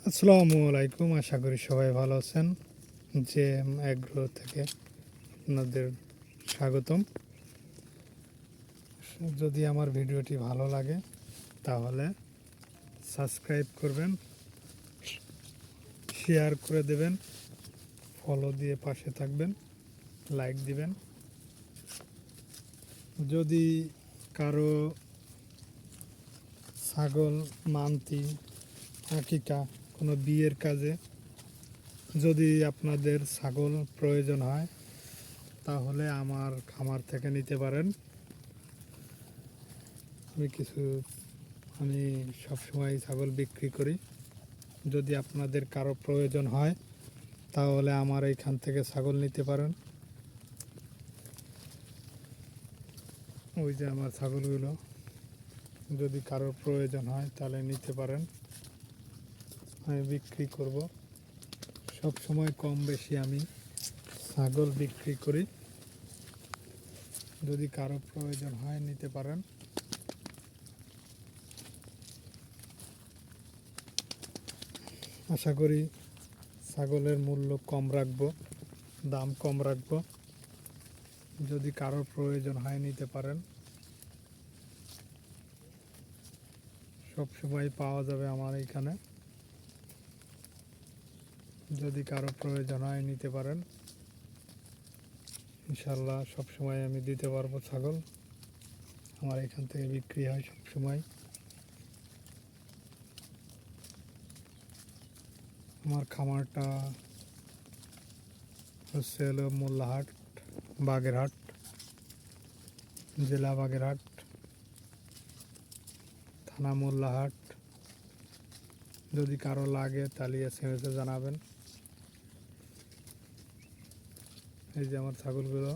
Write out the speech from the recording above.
আসসালামু আলাইকুম, আশা করি সবাই ভালো আছেন। জেএম এগ্রো থেকে আপনাদের স্বাগতম। যদি আমার ভিডিওটি ভালো লাগে তাহলে সাবস্ক্রাইব করবেন, শেয়ার করে দেবেন, ফলো দিয়ে পাশে থাকবেন, লাইক দিবেন। যদি কারো ছাগল, মান্তি, আকিকা, কোনো বিয়ের কাজে যদি আপনাদের ছাগল প্রয়োজন হয় তাহলে আমার খামার থেকে নিতে পারেন। আমি সবসময় ছাগল বিক্রি করি। যদি আপনাদের কারো প্রয়োজন হয় তাহলে আমার এইখান থেকে ছাগল নিতে পারেন। ওই যে আমার ছাগলগুলো, যদি কারোর প্রয়োজন হয় তাহলে নিতে পারেন। আমি বিক্রি করব, সবসময় কম বেশি আমি ছাগল বিক্রি করি। যদি কারো প্রয়োজন হয় নিতে পারেন। আশা করি ছাগলের মূল্য কম রাখবো, দাম কম রাখবো। যদি কারোর প্রয়োজন হয় নিতে পারেন। সব সময় পাওয়া যাবে আমার এইখানে। যদি কারো প্রয়োজন হয় নিতে পারেন। ইনশাল্লাহ সব সময় আমি দিতে পারবো ছাগল। আমার এখান থেকে বিক্রি হয় সব সময়। আমার খামারটা হলো মোল্লাহাট, বাগেরহাট, জেলা বাগেরহাট, থানা মোল্লাহাট। যদি কারো লাগে তাহলে এসএমএসে জানাবেন। এই যে আমার ছাগলগুলো।